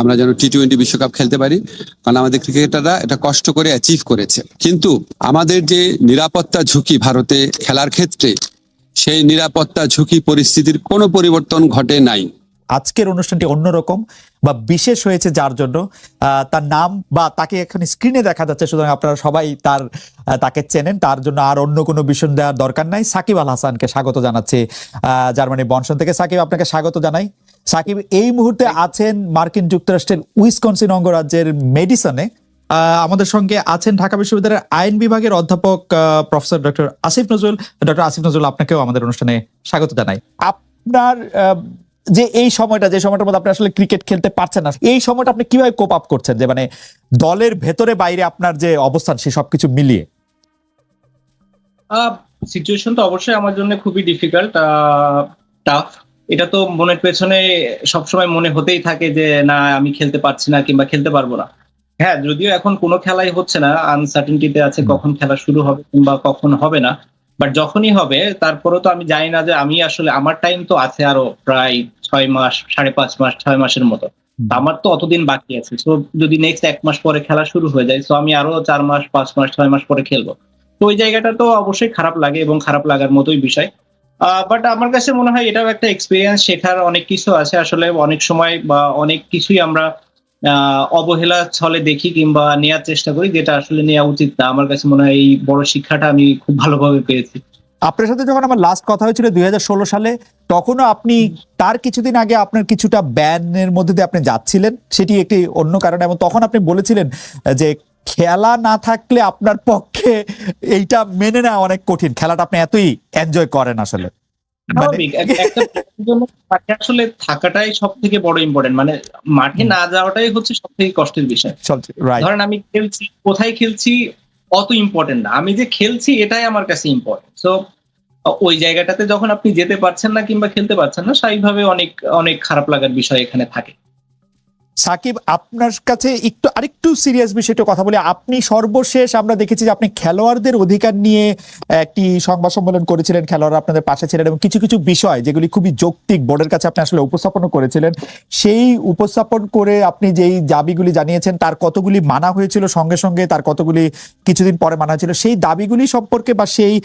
আমরা যেন টি-20 বিশ্বকাপ খেলতে পারি, কারণ আমাদের ক্রিকেটাররা এটা কষ্ট করে অ্যাচিভ করেছে। কিন্তু আমাদের যে নিরাপত্তা ঝুঁকি ভারতে খেলার ক্ষেত্রে, সেই নিরাপত্তা ঝুঁকি পরিস্থিতির কোনো পরিবর্তন ঘটে নাই। আজকের অনুষ্ঠানটি অন্যরকম বা বিশেষ হয়েছে যার জন্য তার নাম বা তাকে এখানে স্ক্রিনে দেখা যাচ্ছে, সুতরাং আপনারা সবাই তাকে চেনেন, তার জন্য আর অন্য কোনো বিষয় দেওয়ার দরকার নাই। সাকিব আল হাসানকে স্বাগত জানাচ্ছি জার্মানি বনশন থেকে। সাকিব, আপনাকে স্বাগত জানাই। সাকিব এই মুহূর্তে আছেন মার্কিন যুক্তরাষ্ট্রের উইসকনসিন অঙ্গরাজ্যের মেডিসনে। আমাদের সঙ্গে আছেন ঢাকা বিশ্ববিদ্যালয়ের আইন বিভাগের অধ্যাপক professor doctor Asif Nazrul. Doctor Asif Nazrul, আপনাকেও আমাদের অনুষ্ঠানে স্বাগত জানাই। আপনার যে এই সময়টা, যে সময়টার মধ্যে আপনি আসলে ক্রিকেট খেলতে পারছেন না, এই সময়টা আপনি কিভাবে কোপ আপ করছেন, যে মানে দলের ভেতরে বাইরে আপনার যে অবস্থান সে সবকিছু মিলিয়ে? সিচুয়েশন তো অবশ্যই আমার জন্য খুবই ডিফিকাল্ট, টাফ। এটা তো মনের পেছনে সবসময় মনে হতেই থাকে যে না, আমি খেলতে পারছি না কিংবা খেলতে পারবো না। হ্যাঁ, যদিও এখন কোনো খেলাই হচ্ছে না, আনসার্টেনটিতে আছে কখন খেলা শুরু হবে কিংবা কখন হবে না। বাট যখনই হবে তারপরেও তো আমি জানি না যে আমি আসলে, আমার টাইম তো আছে আরো প্রায় 6 মাস, 5.5 মাস, 6 মাসের মতো। আমার তো অতদিন বাকি আছে। সো যদি নেক্সট 1 মাস পরে খেলা শুরু হয়ে যায়, সো আমি আরো 4 মাস, 5 মাস, 6 মাস পরে খেলবো। তো ওই জায়গাটা তো অবশ্যই খারাপ লাগে এবং খারাপ লাগার মতোই বিষয়। বাট আমার কাছে মনে হয় এটাও একটা এক্সপিরিয়েন্স, শেখার অনেক কিছু আছে। আসলে অনেক সময় বা অনেক কিছুই আমরা অবহেলা ছলে দেখি কিংবা নেওয়ার চেষ্টা করি, যেটা আসলে নেওয়া উচিত না। আমার কাছে মনে হয় এই বড় শিক্ষাটা আমি খুব ভালোভাবে পেয়েছি। আপনার সাথে যখন আমার লাস্ট কথা হয়েছিল 2016 সালে, তখনও আপনি তার কিছুদিন আগে আপনার কিছুটা ব্যানের মধ্যে দিয়ে আপনি যাচ্ছিলেন, সেটি একটি অন্য কারণে, এবং তখন আপনি বলেছিলেন যে খেলা না থাকলে আপনার পক্ষে এইটা মেনে নেওয়া অনেক কঠিন, খেলাটা আপনি এতই এনজয় করেন আসলে। স্বাভাবিক, একটা প্লেয়ারের জন্য মাঠে আসলে থাকাটাই সব থেকে বড় ইম্পর্টেন্ট। মানে মাঠে না যাওয়াটাই হচ্ছে সব থেকে কষ্টের বিষয়। ধরেন আমি খেলছি, কোথায় খেলছি অত ইম্পর্টেন্ট না, আমি যে খেলছি এটাই আমার কাছে ইম্পর্টেন্ট। সো ওই জায়গাটাতে যখন আপনি যেতে পারছেন না কিংবা খেলতে পারছেন না, স্বাভাবিকভাবে অনেক অনেক খারাপ লাগার বিষয় এখানে থাকে। সাকিব, আপনার কাছে আরেকটু সিরিয়াস বিষয়টা কথা বলি। আপনি সর্বশেষ আমরা দেখেছি যে আপনি খেলোয়াড়দের অধিকার নিয়ে একটি সংবাদ সম্মেলন করেছিলেন, খেলোয়াড়রা আপনাদের পাশে ছিলেন, এবং কিছু কিছু বিষয় যেগুলি খুবই যৌক্তিক বোর্ডের কাছে আপনি আসলে উপস্থাপন করেছিলেন। সেই উপস্থাপন করে আপনি যেই দাবিগুলি জানিয়েছেন তার কতগুলি মানা হয়েছিল সঙ্গে সঙ্গে, তার কতগুলি কিছুদিন পরে মানা হয়েছিল, সেই দাবিগুলি সম্পর্কে বা সেই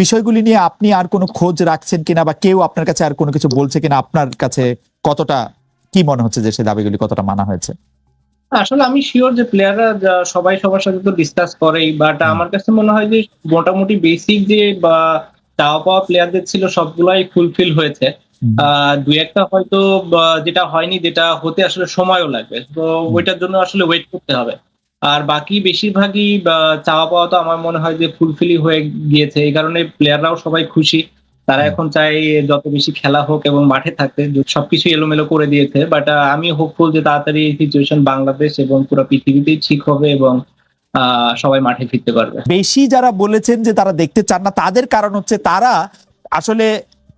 বিষয়গুলি নিয়ে আপনি আর কোনো খোঁজ রাখছেন কিনা, বা কেউ আপনার কাছে আর কোনো কিছু বলছে কিনা, আপনার কাছে কতটা কি মনে হচ্ছে যে সেই দাবিগুলি কতটা মানা হয়েছে? আসলে আমি শিওর যে প্লেয়াররা সবাই সবার সাথে তো ডিসকাস করেই, বাট আমার কাছে মনে হয় যে মোটামুটি বেসিক যে বা চাওয়া পাওয়া প্লেয়ারদের ছিল সবগুলাই ফুলফিল হয়েছে। দুই একটা হয়তো যেটা হয়নি, যেটা হতে আসলে সময়ও লাগবে, তো ওইটার জন্য আসলে ওয়েট করতে হবে। আর বাকি বেশিরভাগই চাওয়া পাওয়া তো আমার মনে হয় যে ফুলফিলই হয়ে গিয়েছে। এই কারণে প্লেয়াররাও সবাই খুশি। তারা এখন চায় যত বেশি খেলা হোক এবং মাঠে থাকতে। সবকিছু এলোমেলো করে দিয়েছে, বাট আমি হোপফুল যে তাড়াতাড়ি এই সিচুয়েশন বাংলাদেশ এবং পুরো পৃথিবীতেই ঠিক হবে এবং সবাই মাঠে ফিরতে পারবে। বেশি যারা বলেছেন যে তারা দেখতে চান না, তাদের কারণ হচ্ছে তারা আসলে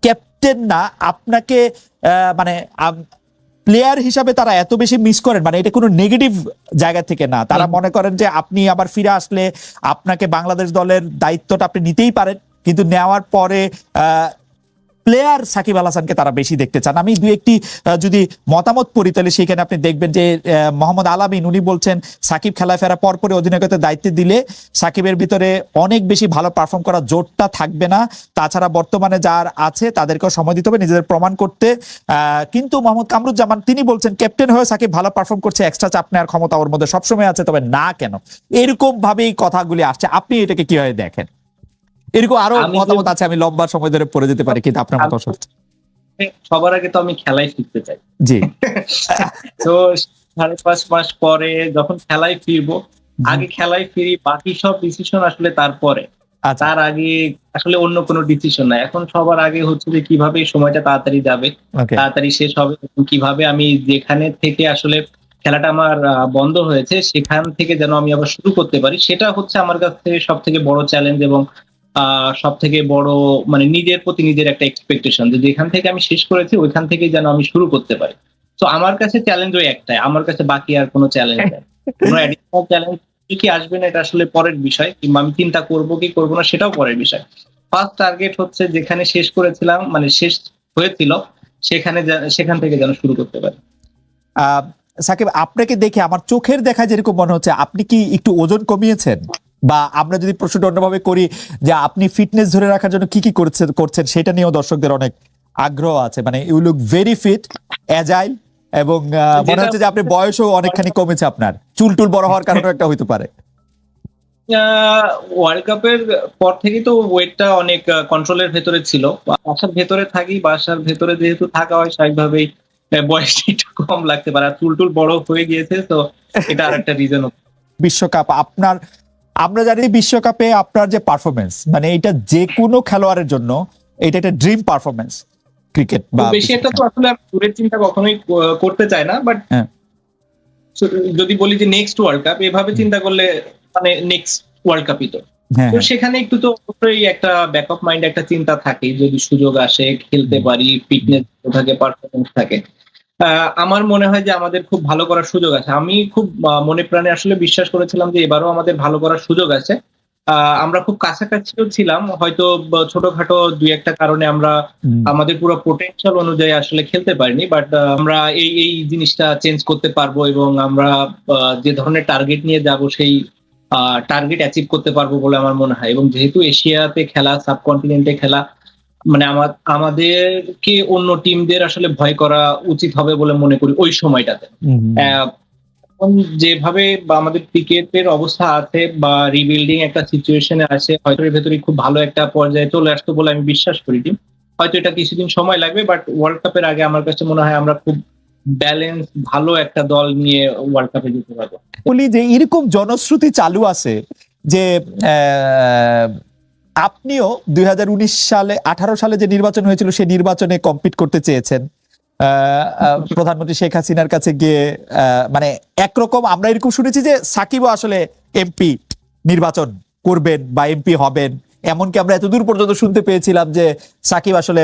ক্যাপ্টেন না, আপনাকে মানে প্লেয়ার হিসাবে তারা এত বেশি মিস করেন, মানে এটা কোনো নেগেটিভ জায়গা থেকে না। তারা মনে করেন যে আপনি আবার ফিরে আসলে আপনাকে বাংলাদেশ দলের দায়িত্বটা আপনি নিতেই পারেন, কিন্তু নেওয়ার পরে প্লেয়ার সাকিব আল হাসানকে তারা বেশি দেখতে চান। আমি দুই একটি যদি মতামত পড়ি তাহলে সেখানে আপনি দেখবেন যে মোহাম্মদ আলামিন উনি বলছেন সাকিব খেলায় ফেরা পরপরই অধিনায়কত্বের দায়িত্ব দিলে সাকিবের ভিতরে অনেক বেশি ভালো পারফর্ম করার জোরটা থাকবে না, তাছাড়া বর্তমানে যার আছে তাদেরকেও সময় দিতে হবে নিজেদের প্রমাণ করতে। কিন্তু মোহাম্মদ কামরুজ্জামান তিনি বলছেন ক্যাপ্টেন হয়ে সাকিব ভালো পারফর্ম করছে, এক্সট্রা চাপ নেওয়ার ক্ষমতা ওর মধ্যে সবসময় আছে, তবে না কেন, এরকম ভাবেই কথাগুলি আসছে। আপনি এটাকে কিভাবে দেখেন? এরকম আরো মতামত আছে, আমি লম্বা সময় ধরে পড়ে যেতে পারি, কিন্তু আপনার মতামত। সবার আগে তো আমি খেলায় ফিরতে চাই। জি। তো 5.5 মাস পরে যখন খেলায় ফিরবো, আগে খেলায় ফিরি, বাকি সব ডিসিশন আসলে তারপরে। তার আগে আসলে অন্য কোনো ডিসিশন নাই। এখন সবার আগে হচ্ছে যে কিভাবে সময়টা তাড়াতাড়ি যাবে, তাড়াতাড়ি শেষ হবে, কিভাবে আমি যেখানে থেকে আসলে খেলাটা আমার বন্ধ হয়েছে সেখান থেকে যেন আমি আবার শুরু করতে পারি, সেটা হচ্ছে আমার কাছে সব থেকে বড় চ্যালেঞ্জ এবং সব থেকে বড় মানে নিজের প্রতি নিজের একটা এক্সপেকটেশন, যে যেখান থেকে আমি শেষ করেছি ওইখান থেকে যেন আমি শুরু করতে পারি। তো আমার কাছে চ্যালেঞ্জ ওই একটাই, আমার কাছে বাকি আর কোনো চ্যালেঞ্জ নেই। কোনো অ্যাডিশনাল চ্যালেঞ্জ কি আসবে না এটা আসলে পরের বিষয়, কিংবা আমি চিন্তা করবো কি করবো না সেটাও পরের বিষয়। ফার্স্ট টার্গেট হচ্ছে যেখানে শেষ করেছিলাম, মানে শেষ হয়েছিল সেখান থেকে যেন শুরু করতে পারি। সাকিব, আপনাকে দেখে আমার চোখের দেখা যেরকম মনে হচ্ছে, আপনি কি একটু ওজন কমিয়েছেন? বা আমরা যদি প্রশ্নটা অন্যভাবে করি, যে আপনি ফিটনেস ধরে রাখার জন্য কি কি করছেন সেটা নিয়েও দর্শকদের অনেক আগ্রহ আছে। মানে you look very fit, agile, এবং মনে হচ্ছে যে আপনি বয়সও অনেকখানি কমেছে, আপনার চুল টুল বড় হওয়ার কারণে একটা হইতে পারে। ওয়ার্ল্ড কাপের পর থেকেই তো ওয়েটটা অনেক কন্ট্রোলের ভেতরে ছিল। বাসার ভেতরে থাকি, বাসার ভেতরে যেহেতু থাকা হয় স্বাভাবিকভাবেই বয়সটা একটু কম লাগতে পারে, আর চুল টুল বড় হয়ে গিয়েছে, তো এটা আর একটা রিজন। বিশ্বকাপ আপনার, আমরা জানি বিশ্বকাপে আপনার যে পারফরমেন্স, মানে এটা যে কোনো খেলোয়াড়ের জন্য এটা একটা ড্রিম পারফরমেন্স ক্রিকেট। বা বেশি একটা তো আসলে আমি দূরের চিন্তা কখনোই করতে চাই না, বাট হ্যাঁ। যদি বলি যে নেক্সট ওয়ার্ল্ড কাপ, এভাবে চিন্তা করলে মানে নেক্সট ওয়ার্ল্ড কাপই তো। হ্যাঁ, তো সেখানে একটু তো অবশ্যই একটা ব্যাকআপ মাইন্ড একটা চিন্তা থাকে, যদি সুযোগ আসে খেলতে পারি, ফিটনেস থাকে, পারফরমেন্স থাকে। আমার মনে হয় যে আমাদের খুব ভালো করার সুযোগ আছে। আমি খুব মনে প্রাণে আসলে বিশ্বাস করেছিলাম যে এবারও আমাদের ভালো করার সুযোগ আছে। আমরা খুব কাছাকাছিও ছিলাম, হয়তো ছোটখাটো দুই একটা কারণে আমরা আমাদের পুরো পোটেনশিয়াল অনুযায়ী আসলে খেলতে পারিনি, বাট আমরা এই জিনিসটা চেঞ্জ করতে পারবো, এবং আমরা যে ধরনের টার্গেট নিয়ে যাব সেই টার্গেট অ্যাচিভ করতে পারবো বলে আমার মনে হয়। এবং যেহেতু এশিয়াতে খেলা, সাবকন্টিনেন্টে খেলা, মানে আমাদেরকে অন্য টিমদের আসলে ভয় করা উচিত হবে বলে মনে করি ওই সময়টাতে। এখন যেভাবে আমাদের ক্রিকেটের অবস্থা আছে বা রিবিল্ডিং একটা সিচুয়েশনে আছে, হয়তো এর ভেতরে খুব ভালো একটা পর্যায়ে চলে আসতো বলে আমি বিশ্বাস করি টিম। হয়তো এটা কিছুদিন সময় লাগবে, বাট ওয়ার্ল্ড কাপের আগে আমার কাছে মনে হয় আমরা খুব ব্যালেন্স ভালো একটা দল নিয়ে ওয়ার্ল্ড কাপে যেতে পারবো। বলি যে এরকম জনশ্রুতি চালু আছে যে আপনিও 2019 সালে 18 সালে যে নির্বাচন হয়েছিল সেই নির্বাচনে কম্পিট করতে চেয়েছেন, প্রধানমন্ত্রী শেখ হাসিনার কাছে গিয়ে। মানে একরকম আমরা এরকম শুনেছি যে সাকিবও আসলে এমপি নির্বাচন করবেন বা এমপি হবেন, এমনকি আমরা এতদূর পর্যন্ত শুনতে পেয়েছিলাম যে সাকিব আসলে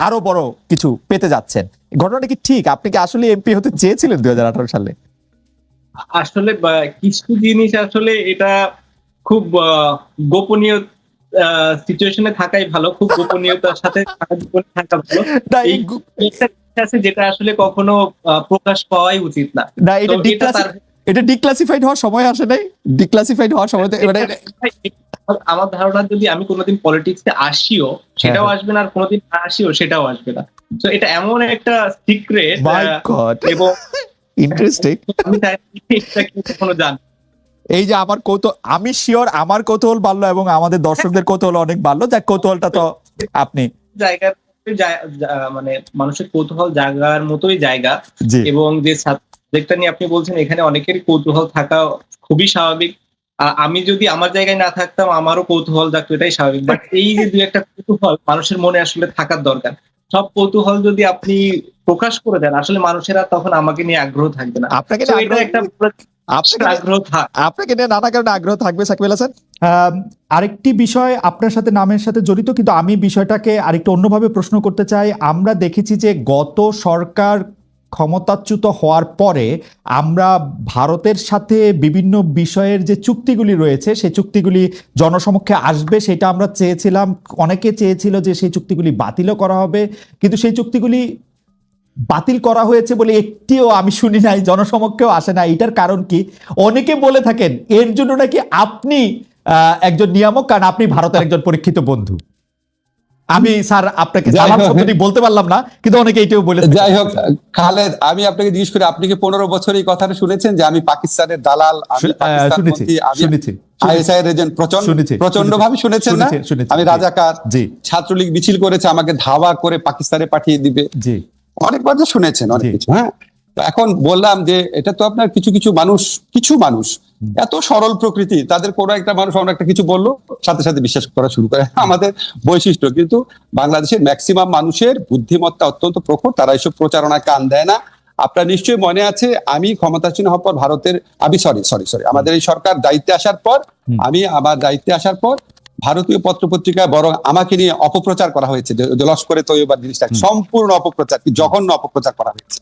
আরো বড় কিছু পেতে যাচ্ছেন। ঘটনাটা কি ঠিক? আপনি কি আসলে এমপি হতে চেয়েছিলেন 2018 সালে? আসলে কিছু জিনিস আসলে এটা খুব গোপনীয় সিচুয়েশনে থাকাই ভালো, খুব গোপনীয়তার সাথে থাকা ভালো। না, এই একটা জিনিস আছে যেটা আসলে কখনো প্রকাশ পাওয়াই উচিত না। না, তো এটা তার এটা ডিক্লাসিফাইড হওয়ার সময় আসে নাই। ডিক্লাসিফাইড হওয়ার সময় তো মানে আমার ধারণা যদি আমি কোনোদিন পলিটিক্সে আসিও সেটাও আসবে না, আর কোনোদিন না আসিও সেটাও আসবে না। তো এটা এমন একটা সিক্রেট, মাই গড, এবং ইন্টারেস্টিং। আমি তাই এটা কখনো জানি। এই যে আমার কৌতূহল, আমি শিওর আমার কৌতূহল বাড়লো এবং আমাদের দর্শকদের কৌতূহল অনেক বাড়লো। যাক, কৌতূহলটা তো আপনি জায়গার মানে মানুষের কৌতূহল জায়গার মতোই জায়গা, জি এবং যে সাবজেক্টটা নিয়ে আপনি বলছেন এখানে অনেকেরই কৌতূহল থাকা খুবই স্বাভাবিক। আমি যদি আমার জায়গায় না থাকতাম আমারও কৌতূহল থাকতো, এটাই স্বাভাবিক। বাট এই যে দুই একটা কৌতূহল মানুষের মনে আসলে থাকার দরকার। সব কৌতূহল যদি আপনি প্রকাশ করে দেন, আসলে মানুষেরা তখন আমাকে নিয়ে আগ্রহ থাকবে না। আপনাকে তো এটা একটা আগ্রহ আপনাকে নিয়ে নানা কারণে আগ্রহ থাকবে সাকিব আল হাসান। আরেকটি বিষয় আপনার সাথে নামের সাথে জড়িত, কিন্তু আমি বিষয়টাকে আরেকটু অন্যভাবে প্রশ্ন করতে চাই। আমরা দেখেছি যে গত সরকার ক্ষমতাচ্যুত হওয়ার পরে আমরা ভারতের সাথে বিভিন্ন বিষয়ের যে চুক্তিগুলি রয়েছে সেই চুক্তিগুলি জনসমক্ষে আসবে, সেটা আমরা চেয়েছিলাম। অনেকে চেয়েছিল যে সেই চুক্তিগুলি বাতিলও করা হবে, কিন্তু সেই চুক্তিগুলি বাতিল করা হয়েছে বলে একটিও আমি শুনি নাই, জনসমক্ষেও আসে না। এটার কারণ কি? অনেকে বলে থাকেন এর জন্য নাকি আপনি একজন নিয়ামক, কারণ আপনি ভারতের একজন পরীক্ষিত বন্ধু। আমি স্যার আপনাকে সালাম শব্দটি বলতে পারলাম না, কিন্তু অনেকে এটাও বলে। যাই হোক খালেদ, আমি আপনাকে জিজ্ঞেস করি, আপনি কি 15 বছর এই কথাটা শুনেছেন যে আমি পাকিস্তানের দালাল, আমি আইএসআই এর এজেন্ট? প্রচন্ড ভাবে শুনেছেন না? আমি রাজাকার, ছাত্রলীগ মিছিল করেছে আমাকে ধাওয়া করে পাকিস্তানে পাঠিয়ে দিবে, অনেকবার তো শুনেছেন অনেক কিছু। হ্যাঁ, এখন বললাম যে এটা তো আপনার কিছু মানুষ এত সরল প্রকৃতি, তাদের কোনো একটা মানুষ অন্য একটা কিছু বললো সাথে সাথে বিশ্বাস করা শুরু করে, আমাদের বৈশিষ্ট্য। কিন্তু বাংলাদেশের ম্যাক্সিমাম মানুষের বুদ্ধিমত্তা অত্যন্ত প্রখর, তারা এইসব প্রচারণায় কান দেয় না। আপনার নিশ্চয়ই মনে আছে, আমি ক্ষমতাসীন হওয়ার পর আমাদের এই সরকার দায়িত্বে আসার পর, আমার দায়িত্বে আসার পর ভারতীয় পত্রপত্রিকায় বরং আমাকে নিয়ে অপপ্রচার করা হয়েছে, যে লস্করে তৈয়বার জিনিসটা সম্পূর্ণ অপপ্রচার, কি জঘন্য অপপ্রচার করা হয়েছে।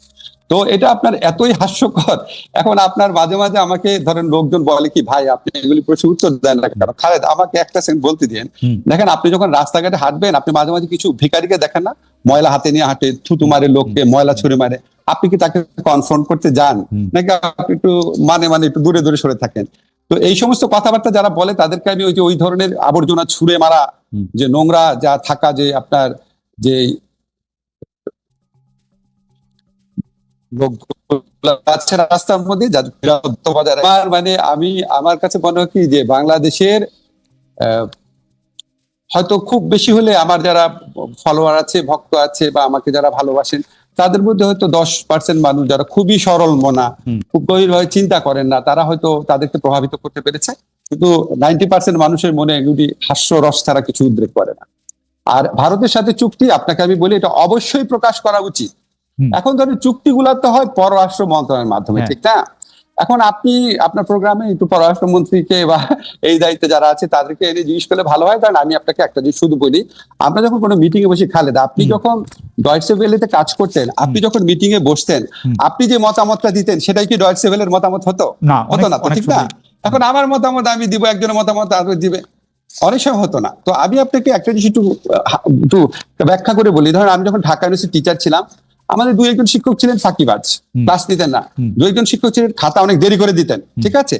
তো এটা আপনার এতই হাস্যকর। এখন আপনার মাঝে মাঝে আমাকে ধরেন লোকজন বলে কি ভাই আপনি এগুলি প্রশ্ন উত্তর দেন না কেন? খালেদ আমাকে একটা সেকেন্ড বলতে দিন। দেখেন আপনি যখন রাস্তাঘাটে হাঁটবেন আপনি মাঝে মাঝে কিছু ভিখারিকে দেখেন না, ময়লা হাতে নিয়ে হাঁটে, থুতু মারে লোককে, ময়লা ছুঁড়ে মারে, আপনি কি তাকে কনফ্রন্ট করতে যান নাকি আপনি একটু মানে একটু দূরে দূরে সরে থাকেন? তো এই সমস্ত কথাবার্তা যারা বলে তাদেরকে আমি ওই ধরনের আবর্জনা ছুঁড়ে মারা, যে নোংরা যা থাকা, যে আপনার যে আছে রাস্তার মধ্যে মানে আমার কাছে মনে হয় কি যে বাংলাদেশের হয়তো খুব বেশি হলে আমার যারা ফলোয়ার আছে, ভক্ত আছে বা আমাকে যারা ভালোবাসেন তাদের মধ্যে হয়তো 10% মানুষ যারা খুবই সরল মনা, খুব গভীরভাবে চিন্তা করেন না, তারা হয়তো তাদেরকে প্রভাবিত করতে পেরেছে। কিন্তু 90% মানুষের মনে এগুলি হাস্যরস ছাড়া কিছু উদ্রেক করে না। আর ভারতের সাথে চুক্তি আপনাকে আমি বলি এটা অবশ্যই প্রকাশ করা উচিত। এখন ধরেন চুক্তিগুলো তো হয় পররাষ্ট্র মন্ত্রণালয়ের মাধ্যমে, ঠিক না? এখন আপনি আপনার প্রোগ্রামে একটু পররাষ্ট্রমন্ত্রীকে বা এই দায়িত্বে যারা আছে তাদেরকে এনে জিজ্ঞেস করলে ভালো হয়। কারণ আমি আপনাকে একটা জিনিস শুধু বলি, আমরা যখন কোনো মিটিং এ বসে, খালেদা আপনি যখন ডয়েচে ভেলেতে কাজ করতেন, আপনি যখন মিটিং এ বসতেন, আপনি যে মতামতটা দিতেন সেটাই কি ডয়েচে ভেলের মতামত হতো? হতো না তো, ঠিক না? এখন আমার মতামত আমি দিব, একজনের মতামত আরেকজন দিবে, অনেক সময় হতো না। তো আমি আপনাকে একটা জিনিস একটু ব্যাখ্যা করে বলি। ধরেন আমি যখন ঢাকা ইউনিভার্সিটি টিচার ছিলাম, আমাদের 2-1 শিক্ষক ছিলেন ফাঁকিবাজ, ক্লাস নিতেন না। 2-1 শিক্ষক ছিলেন খাতা অনেক দেরি করে দিতেন, ঠিক আছে?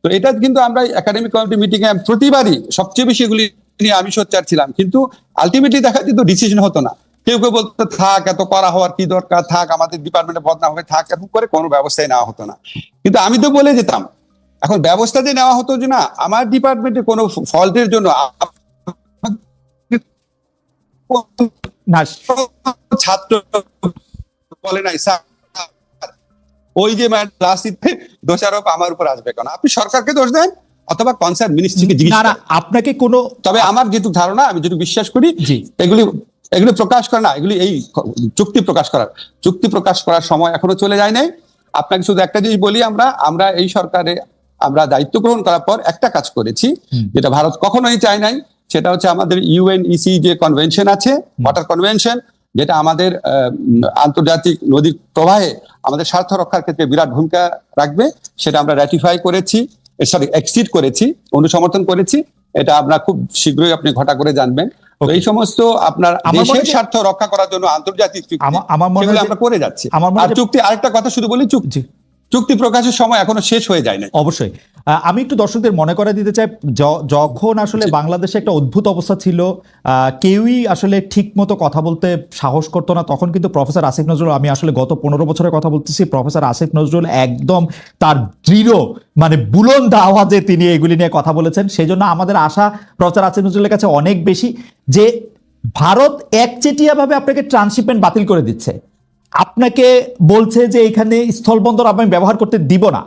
তো এটা কিন্তু আমরা একাডেমিক কমিটি মিটিং এ প্রতিবারই সবচেয়ে বেশি এগুলি নিয়ে আমি সোচ্চার ছিলাম, কিন্তু আলটিমেটলি দেখা যেত ডিসিশন হতো না। কেউ কেউ বলতো থাক, এত করা হওয়ার কি দরকার, থাক, আমাদের ডিপার্টমেন্টে বদনাম হবে, থাক, এরকম করে কোনো ব্যবস্থাই নেওয়া হতো না। কিন্তু আমি তো বলে যেতাম, এখন ব্যবস্থা যে নেওয়া হতো যে না আমার ডিপার্টমেন্টে কোনো ফল্টের জন্য ছাত্র বলে নাই স্যার ওই যে ক্লাস নিতে দোষারোপ আমার উপর আসবে কেন? আপনি সরকারকে দোষ দেন অথবা কনসার্ন মিনিস্ট্রিকে জিজ্ঞেস করেন। আপনাকে কোনো, তবে আমার যেটুকু ধারণা, আমি যেটুকু বিশ্বাস করি, এগুলি প্রকাশ করে না, এগুলি এই চুক্তি প্রকাশ করার সময় এখনো চলে যায় নাই। আপনাকে শুধু একটা জিনিস বলি, আমরা এই সরকারে আমরা দায়িত্ব গ্রহণ করার পর একটা কাজ করেছি যেটা ভারত কখনোই চায় নাই, সেটা হচ্ছে আমাদের ইউএনইসি যে কনভেনশন আছে, ওয়াটার কনভেনশন, যেটা আমাদের আন্তর্জাতিক নদীর প্রবাহে আমাদের স্বার্থ রক্ষার ক্ষেত্রে বিরাট ভূমিকা রাখবে, সেটা আমরা র্যাটিফাই করেছি, এক্সিড করেছি, অনুসমর্থন করেছি। এটা আমরা খুব শীঘ্রই আপনি ঘটা করে জানবেন। এই সমস্ত আপনার দেশের স্বার্থ রক্ষা করার জন্য আন্তর্জাতিক চুক্তি আমরা করে যাচ্ছি। আর চুক্তি, আরেকটা কথা শুধু বলি, চুক্তি প্রকাশের সময় এখনো শেষ হয়ে যায় না। অবশ্যই আমি একটু দর্শকদের মনে করা দিতে চাই, যখন আসলে বাংলাদেশে একটা অদ্ভুত অবস্থা ছিল, কেউই আসলে ঠিক মতো কথা বলতে সাহস করতো না, তখন কিন্তু প্রফেসর আসিফ নজরুল, আমি আসলে গত 15 বছরের কথা বলতেছি, প্রফেসর আসিফ নজরুল একদম তার দৃঢ় মানে বুলন্দ আওয়াজে তিনি এগুলি নিয়ে কথা বলেছেন। সেই জন্য আমাদের আশা প্রফেসর আসিফ নজরুলের কাছে অনেক বেশি যে ভারত একচেটিয়াভাবে আপনাকে ট্রান্সশিপমেন্ট বাতিল করে দিচ্ছে, আপনাকে বলছে যে এখানে স্থলবন্দর আমি ব্যবহার করতে দিব না।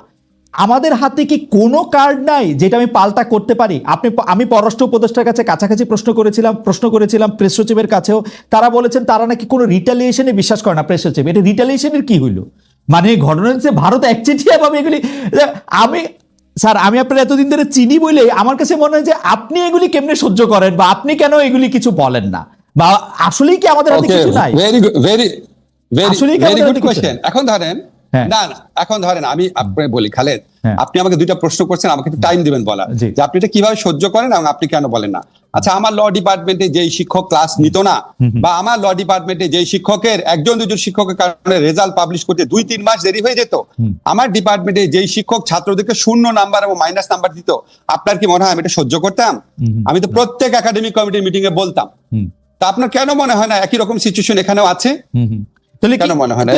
আমাদের হাতে কি কোনো কার্ড নাই যেটা আমি পাল্টা করতে পারি? আমি পররাষ্ট্র উপদেষ্টার কাছে কাছাকাছি প্রশ্ন করেছিলাম প্রেস সচিবের কাছেও, তারা বলেছেন তারা নাকি কোনো রিটালিয়েশনে বিশ্বাস করে না। প্রেস সচিব, এটা রিটালিয়েশনের কি হইলো? মানে ঘটনা হচ্ছে ভারত একচেটিয়া ভাবে এগুলি, স্যার আমি আপনার এতদিন ধরে চিনি বলে আমার কাছে মনে হয় যে আপনি এগুলি কেমনে সহ্য করেন, বা আপনি কেন এগুলি কিছু বলেন না, বা আসলেই কি আমাদের হাতে কিছু নাই? Very good question. এখন ধরেন আমি আপনাকে বলি, খালেদ আপনি আমাকে 2টা প্রশ্ন করছেন, আমাকে একটু টাইম দিবেন বলা যে আপনি এটা কিভাবে সহ্য করেন এবং আপনি কেন বলেন না। আচ্ছা, আমার ল ডিপার্টমেন্টে যেই শিক্ষক ক্লাস নিত না, বা আমার ল ডিপার্টমেন্টে যেই শিক্ষকের 1-2 শিক্ষকের কারণে রেজাল্ট পাবলিশ করতে 2-3 মাস দেরি হয়ে যেত, আমার ডিপার্টমেন্টে যেই শিক্ষক ছাত্রদেরকে 0 নাম্বার এবং মাইনাস নাম্বার দিত, আপনার কি মনে হয় আমি এটা সহ্য করতাম? আমি তো প্রত্যেক একাডেমিক কমিটির মিটিং এ বলতাম। তা আপনার কেন মনে হয় না একই রকম সিচুয়েশন এখানেও আছে? কেন মনে হয় না?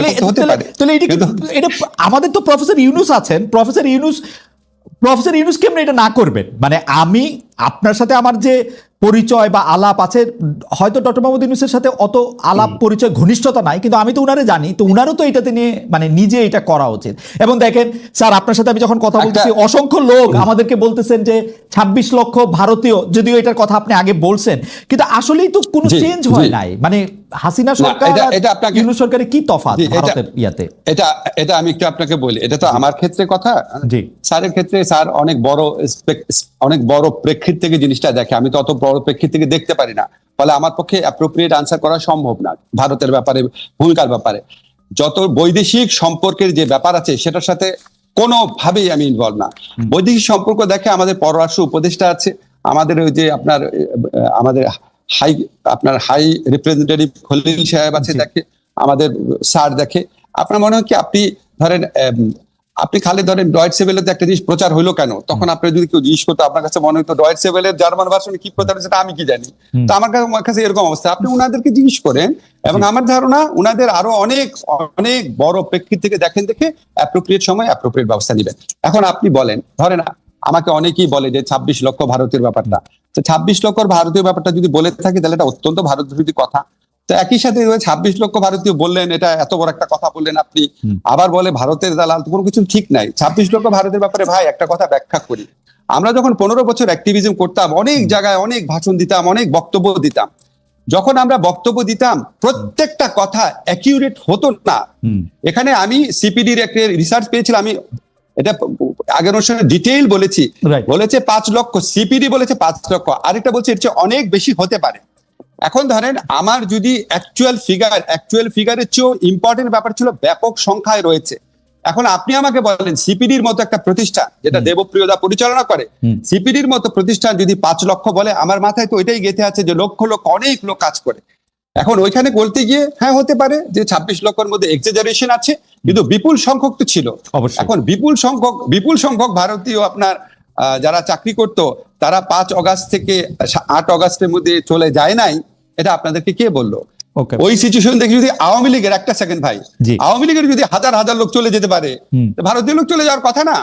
এটা আমাদের তো প্রফেসর ইউনুস আছেন, প্রফেসর ইউনুস কেমন এটা না করবেন? মানে আমি আপনার সাথে আমার যে পরিচয় বা আলাপ আছে, হয়তো ডক্টর মোহাম্মদ ইউনূসের সাথে অত আলাপ পরিচয় ঘনিষ্ঠতা নাই, কিন্তু আমি তো উনারে জানি, তো উনারও তো এটাতে নিয়ে মানে নিজে এটা করা উচিত। এবং দেখেন স্যার, আপনার সাথে আমি যখন কথা বলতেছি, অসংখ্য লোক আমাদেরকে বলতেছেন যে 26 লক্ষ ভারতীয়, যদিও এটার কথা আপনি আগে বলছেন, কিন্তু আসলেই তো কোনো চেঞ্জ হয় নাই। মানে হাসিনা সরকার ইউনূস সরকারের কি তফাৎ ভারতের ইয়াতে? এটা আমি একটু আপনাকে বলি, এটা তো আমার ক্ষেত্রে কথা, স্যারের ক্ষেত্রে স্যার অনেক বড় প্রেক্ষিত থেকে জিনিসটা দেখে, আমি তো অত বড় প্রেক্ষিত থেকে দেখতে পারি না, ফলে আমার পক্ষে অ্যাপ্রোপ্রিয়েট আনসার করা সম্ভব না ভারতের ব্যাপারে, ভূমিকার ব্যাপারে। যত বৈদেশিক সম্পর্কের যে ব্যাপার আছে সেটার সাথে কোনোভাবেই আমি ইনভলভ না। বৈদেশিক সম্পর্ক দেখে আমাদের পররাষ্ট্র উপদেষ্টা আছে, আমাদের ওই যে আমাদের হাই রিপ্রেজেন্টেটিভ খলিল সাহেব আছে দেখে, আমাদের স্যার দেখে। আপনার মনে হয় কি আপনি ধরেন আপনি খালি ধরেন ডয়েটসে ভেলেতে একটা জিনিস প্রচার হইলো কেন, তখন আপনি যদি কেউ জিজ্ঞেস করতো আপনার কাছে মনে হতো ডয়েটসে ভেলের জার্মান ভার্সনে কি প্রচার হচ্ছে আমি কি জানি। তো আমার কাছে এরকম অবস্থা, আপনি উনাদেরকে জিজ্ঞেস করেন এবং আমার ধারণা উনাদের আরো অনেক অনেক বড় প্রেক্ষিত থেকে দেখেন, দেখে অ্যাপ্রোপ্রিয়েট সময় অ্যাপ্রোপ্রিয়েট ব্যবস্থা নেবেন। এখন আপনি বলেন, ধরেন আমাকে অনেকেই বলে যে 26 লক্ষ ভারতীয় ব্যাপারটা, তো 26 লক্ষ ভারতীয় ব্যাপারটা যদি বলে থাকি তাহলে এটা অত্যন্ত ভারত বিরোধী কথা। তো একই সাথে 26 লক্ষ ভারতীয় বললেন, এটা এত বড় একটা কথা বললেন আপনি, আবার বলে ভারতের দালাল, কোনো কিছু ঠিক নাই। 26 লক্ষ ভারতের ব্যাপারে ভাই একটা কথা ব্যাখ্যা করি, আমরা যখন 15 বছর অ্যাক্টিভিজম করতাম, অনেক জায়গায় অনেক ভাষণ দিতাম, অনেক বক্তব্য দিতাম, যখন আমরা বক্তব্য দিতাম প্রত্যেকটা কথা অ্যাকিউরেট হতো না। এখানে আমি সিপিডির একটা রিসার্চ পেয়েছিলাম, আমি এটা আগের অনুষ্ঠানে ডিটেইল বলেছি, বলেছে 5 লক্ষ, সিপিডি বলেছে 5 লক্ষ, আরেকটা বলছে এর চেয়ে অনেক বেশি হতে পারে। এখন ধরেন আমার যদি অ্যাকচুয়াল ফিগারের চেয়েও ইম্পর্টেন্ট ব্যাপার ছিল ব্যাপক সংখ্যায় রয়েছে। এখন আপনি আমাকে বলেন সিপিডির মতো একটা প্রতিষ্ঠান যেটা দেবপ্রিয়দা পরিচালনা করে, সিপিডির মতো প্রতিষ্ঠান যদি 5 লক্ষ বলে, আমার মাথায় তো ওইটাই গেঁথে আছে যে লক্ষ লক্ষ অনেক লোক কাজ করে। এখন ওইখানে বলতে গিয়ে হ্যাঁ হতে পারে যে 26 লক্ষের মধ্যে এক্সাজারেশন আছে, কিন্তু বিপুল সংখ্যক তো ছিল। এখন বিপুল সংখ্যক ভারতীয় আপনার যারা চাকরি করতো তারা 5 অগাস্ট থেকে 8 অগাস্টের মধ্যে চলে যায় নাই, এটা আপনাদেরকে কে বললো? ওই সিচুয়েশন দেখে যদি আওয়ামী লীগের, একটা সেকেন্ড ভাই, আওয়ামী লীগের যদি হাজার হাজার লোক চলে যেতে পারে, ভারতীয় লোক চলে যাওয়ার কথা না।